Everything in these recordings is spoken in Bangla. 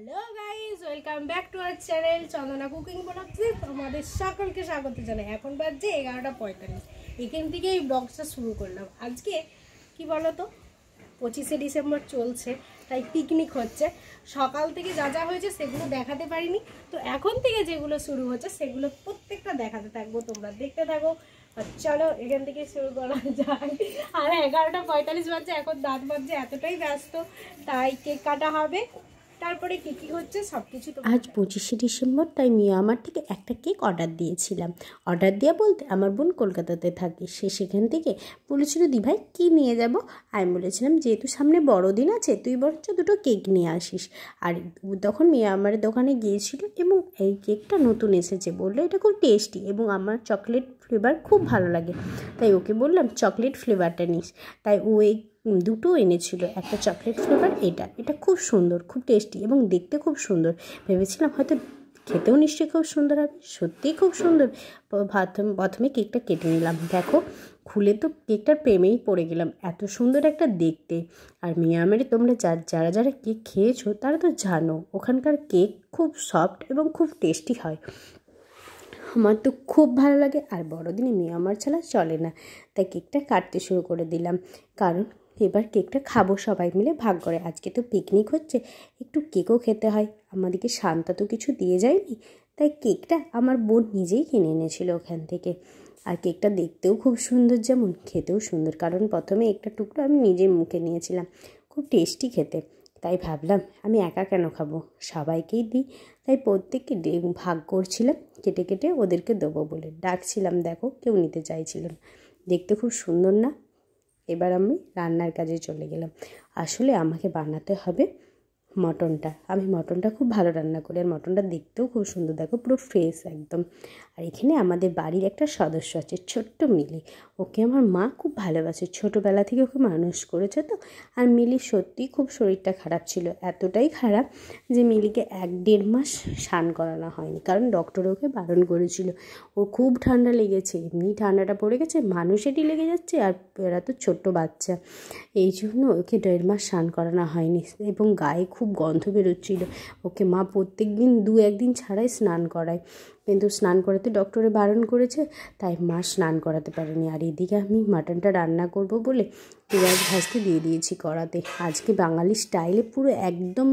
Hello guys, welcome back to our channel Chandana cooking ব্লগসে তোমাদের সকলকে স্বাগত জানাই। এখন বাজছে 11:45। এখান থেকে এই ব্লগটা শুরু করলাম। আজকে কি বলো তো, 25শে ডিসেম্বর চলছে, তাই পিকনিক হচ্ছে। সকাল থেকে যা যা হয়েছে সেগুলো দেখাতে পারিনি, তো এখন থেকে যেগুলো শুরু হচ্ছে সেগুলো প্রত্যেকটা দেখাতে থাকবো, তোমরা দেখতে থাকো। চলো এখান থেকে শুরু করা যায়। আর 11:45 বাজছে, এখন দাঁত বাজছে, এতটাই ব্যস্ত, তাই কেক কাটা হবে। তারপরে কী কী হচ্ছে সব কিছু তো। আজ 25শে ডিসেম্বর, তাই আমার থেকে একটা কেক অর্ডার দিয়েছিলাম। অর্ডার দেওয়া বলতে আমার বোন কলকাতাতে থাকে, সে সেখান থেকে বলেছিল দিভাই কী নিয়ে যাব। আমি বলেছিলাম যেহেতু সামনে বড়দিন আছে তুই বরঞ্চ দুটো কেক নিয়ে আসিস। আর তখন আমার দোকানে গিয়েছিল এবং এই কেকটা নতুন এসেছে, বললো এটা খুব টেস্টি এবং আমার চকলেট ফ্লেভার খুব ভালো লাগে। তাই ওকে বললাম চকলেট ফ্লেভারটা নিস। তাই ও এই দুটো এনেছিল, একটা চকলেট ফ্লেভার, এটা খুব সুন্দর, খুব টেস্টি এবং দেখতে খুব সুন্দর। ভেবেছিলাম হয়তো খেতেও নিশ্চয়ই খুব সুন্দর হবে, সত্যিই খুব সুন্দর। প্রথমে কেকটা কেটে নিলাম, দেখো খুলে তো কেকটার প্রেমেই পড়ে গেলাম, এত সুন্দর একটা দেখতে। আর মিয়ামারে তোমরা যারা যারা কেক খেয়েছো তারা তো জানো ওখানকার কেক খুব সফট এবং খুব টেস্টি হয়। আমার তো খুব ভালো লাগে, আর বড়দিনে মিয়ামার ছাড়া চলে না। তাই কেকটা কাটতে শুরু করে দিলাম, কারণ এবার কেকটা খাবো সবাই মিলে ভাগ করে। আজকে তো পিকনিক হচ্ছে, একটু কেকও খেতে হয়। আমাদেরকে শান্তা তো কিছু দিয়ে যায়নি, তাই কেকটা আমার বোন নিজেই কিনে এনেছিল ওখান থেকে। আর কেকটা দেখতেও খুব সুন্দর, যেমন খেতেও সুন্দর, কারণ প্রথমে একটা টুকরো আমি নিজের মুখে নিয়েছিলাম, খুব টেস্টি খেতে। তাই ভাবলাম আমি একা কেন খাবো, সবাইকেই দিই। তাই প্রত্যেককে ভাগ করছিলাম, কেটে কেটে ওদেরকে দেবো বলে ডাকছিলাম। দেখো কেউ নিতে চাইছিল না, দেখতে খুব সুন্দর না। এবার আমি রান্নার কাজে চলে গেলাম। আসলে আমাকে বানাতে হবে মটনটা। আমি মটনটা খুব ভালো রান্না করি, আর মটনটা দেখতেও খুব সুন্দর, দেখো পুরো ফ্রেশ একদম। আর এখানে আমাদের বাড়ির একটা সদস্য আছে, ছোট্ট মিলি। ওকে আমার মা খুব ভালোবাসে, ছোটোবেলা থেকে ওকে মানুষ করেছে তো। আর মিলির সত্যিই খুব শরীরটা খারাপ ছিল, এতটাই খারাপ যে মিলিকে 1-1.5 মাস স্নান করানো হয়নি, কারণ ডক্টর ওকে বারণ করেছিল। ও খুব ঠান্ডা লেগেছে, এমনি ঠান্ডাটা পড়ে গেছে, মানুষেরই লেগে যাচ্ছে, আর এরা তো ছোট্ট বাচ্চা, এই জন্য ওকে 1.5 মাস স্নান করানো হয়নি। এবং গায়ে খুব গন্ধ বেরোচ্ছিল, ওকে মা প্রত্যেক দিন 2-1 দিন ছাড়াই স্নান করায়, কিন্তু স্নান করাতে ডক্টরে বারণ করেছে, তাই মা স্নান করাতে পারেনি। আর এদিকে আমি মাটনটা রান্না করব বলে পেঁয়াজ ভাজতে দিয়ে দিয়েছি কড়াতে। আজকে বাঙালি স্টাইলে, পুরো একদম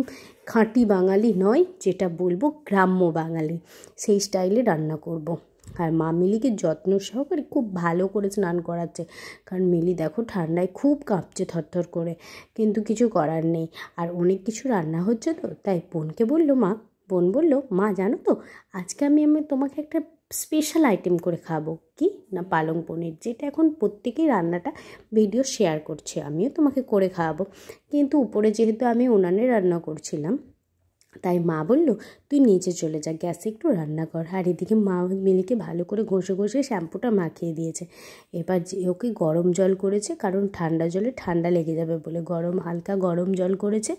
খাঁটি বাঙালি নয়, যেটা বলবো গ্রাম্য বাঙালি, সেই স্টাইলে রান্না করব। আর মা মিলিকে যত্ন সহকারে খুব ভালো করে স্নান করাচ্ছে, কারণ মিলি দেখো ঠান্ডায় খুব কাঁপছে থরথর করে, কিন্তু কিছু করার নেই। আর অনেক কিছু রান্না হচ্ছে তো, তাই বোনকে বললো বোন বললো মা জানো তো আজকে আমি তোমাকে একটা স্পেশাল আইটেম করে খাবো। কি না, পালং পনির, যেটা এখন প্রত্যেকেই রান্নাটা ভিডিও শেয়ার করছে, আমিও তোমাকে করে খাওয়াবো। কিন্তু উপরে যেহেতু আমি উনানে রান্না করছিলাম, তাই মা বলল তুই নিচে চলে যা, গ্যাসে একটু রান্না কর। আর এদিকে মা মিলিকে ভালো করে ঘষে ঘষে শ্যাম্পুটা মাখিয়ে দিয়েছে। এবার ওকে গরম জল করেছে, কারণ ঠান্ডা জলে ঠান্ডা লেগে যাবে বলে হালকা গরম জল করেছে,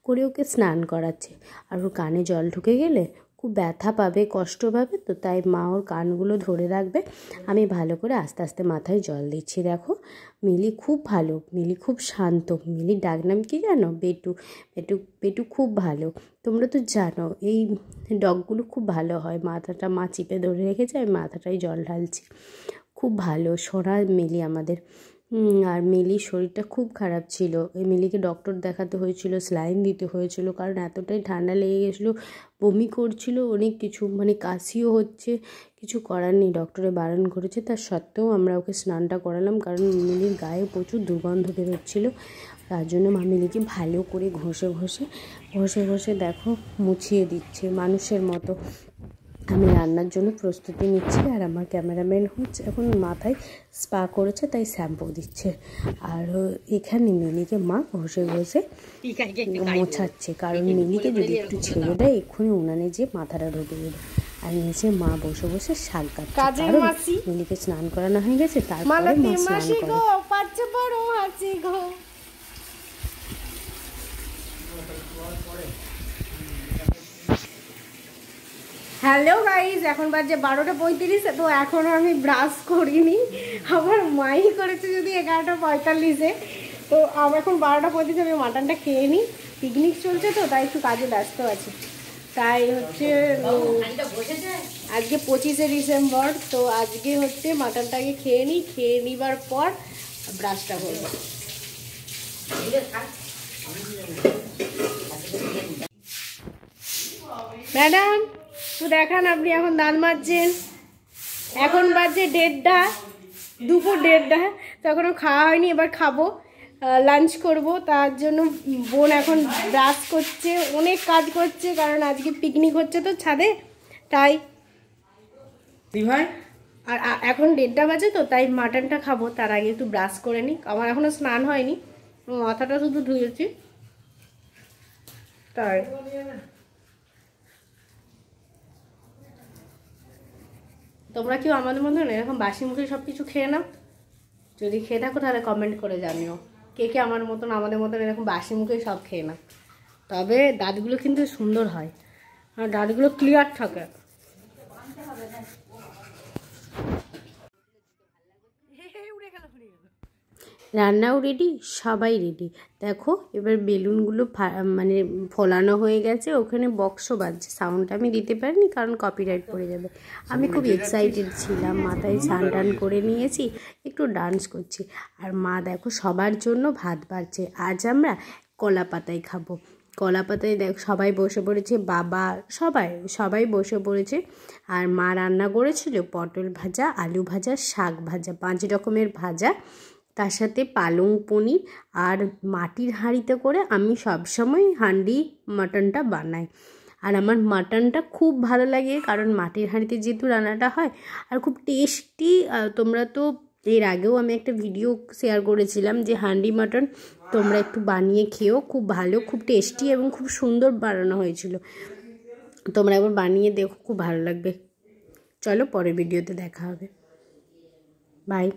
করে ওকে স্নান করাচ্ছে। আর ওর কানে জল ঢুকে গেলে খুব ব্যথা পাবে, কষ্ট পাবে, তো তাই মা ওর কানগুলো ধরে রাখবে। আমি ভালো করে আস্তে আস্তে মাথায় জল দিচ্ছি। দেখো মিলি খুব ভালো, মিলি খুব শান্ত। মিলির ডাকনাম কি জানো? বেটু। বেটু খুব ভালো। তোমরা তো জানো এই ডগগুলো খুব ভালো হয়। মাথাটা মা চিপে ধরে রেখেছে, আমি মাথাটায় জল ঢালছি। খুব ভালো সোনা মিলি আমাদের। আর মিলির শরীরটা খুব খারাপ ছিল, ওই মিলিকে ডক্টর দেখাতে হয়েছিল, স্যালাইন দিতে হয়েছিল, কারণ এতটাই ঠান্ডা লেগে গেছিলো, বমি করছিল, অনেক কিছু, মানে কাশিও হচ্ছে। কিছু করার নেই, ডক্টরে বারণ করেছে, তার সত্ত্বেও আমরা ওকে স্নানটা করালাম, কারণ মিলির গায়ে প্রচুর দুর্গন্ধ বেরোচ্ছিলো। তার জন্য মা মিলিকে ভালো করে ঘষে ঘষে দেখো মুছিয়ে দিচ্ছে মানুষের মতো। আমি রান্নার জন্য প্রস্তুতি নিচ্ছি, আর আমার ক্যামেরাম্যান হচ্ছে এখন মাথায় স্পা করেছে, তাই শ্যাম্পু দিচ্ছে। আর এখানে মিলিকে মা ঘষে মোছাচ্ছে, কারণ মিলিকে যদি একটু ছেড়ে দেয় এক্ষুনি উনানে যে মাথাটা ঢুকে যাবে। আর নিচে মা বসে বসে শাক কাটছে, মিলিকে স্নান করানো হয়ে গেছে, তারপরে মা স্নান করে। হ্যালো গাইজ, এখন বাজে 12:35, তো এখনও আমি ব্রাশ করিনি, আমার মাই করেছে যদি 11:45-এ। তো আমার এখন 12:35, আমি মাটনটা খেয়ে নিই, পিকনিক চলছে তো তাই একটু কাজে ব্যস্ত আছে। তাই হচ্ছে আজকে 25শে ডিসেম্বর, তো আজকে হচ্ছে মাটনটাকে খেয়ে নিই, খেয়ে নিবার পর ব্রাশটা করবো। ম্যাডাম তো দেখান, আপনি এখন দাঁত মাজছেন। এখন বাজে 1:30, দুপুর 1:30, তো এখনও খাওয়া হয়নি, এবার খাবো, লাঞ্চ করব। তার জন্য বোন এখন ব্রাশ করছে, অনেক কাজ করছে, কারণ আজকে পিকনিক হচ্ছে তো ছাদে, তাই। আর এখন 1:30 বাজে তো, তাই মাটনটা খাবো, তার আগে একটু ব্রাশ করে নিই। আমার এখনও স্নান হয়নি, মাথাটা শুধু ধুয়েছি, তাই। তোমরা কেউ আমাদের মতন এরকম বাসি মুখে সব কিছু খেয়ে নাও? যদি খেয়ে থাকো তাহলে কমেন্ট করে জানিও কে কে আমাদের মতন এরকম বাসি মুখে সব খেয়ে নাও। তবে দাঁতগুলো কিন্তু সুন্দর হয়, আর দাঁতগুলো ক্লিয়ার থাকে। রান্নাও রেডি, সবাই রেডি। দেখো এবার বেলুনগুলো মানে ফোলানো হয়ে গেছে, ওখানে বক্সও বাজছে, সাউন্ডটা আমি দিতে পারিনি কারণ কপিরাইট পড়ে যাবে। আমি খুব এক্সাইটেড ছিলাম, মাথায় স্নান টান করে নিয়েছি, একটু ডান্স করছি। আর মা দেখো সবার জন্য ভাত বাড়ছে। আজ আমরা কলা পাতায় খাবো। কলা পাতায় দেখ সবাই বসে পড়েছে, বাবা সবাই বসে পড়েছে। আর মা রান্না করেছিল পটল ভাজা, আলু ভাজা, শাক ভাজা, 5 রকমের ভাজা, তার সাথে পালং পনির। আর মাটির হাঁড়িতে করে আমি সবসময় হাঁড়ি মাটনটা বানাই, আর আমার মাটনটা খুব ভালো লাগে কারণ মাটির হাঁড়িতে যেহেতু রান্নাটা হয় আর খুব টেস্টি। তোমরা তো এর আগেও আমি একটা ভিডিও শেয়ার করেছিলাম যে হাঁড়ি মাটন তোমরা একটু বানিয়ে খেও, খুব ভালো, খুব টেস্টি এবং খুব সুন্দর বানানো হয়েছিল। তোমরা একবার বানিয়ে দেখো, খুব ভালো লাগবে। চলো পরের ভিডিওতে দেখা হবে, বাই।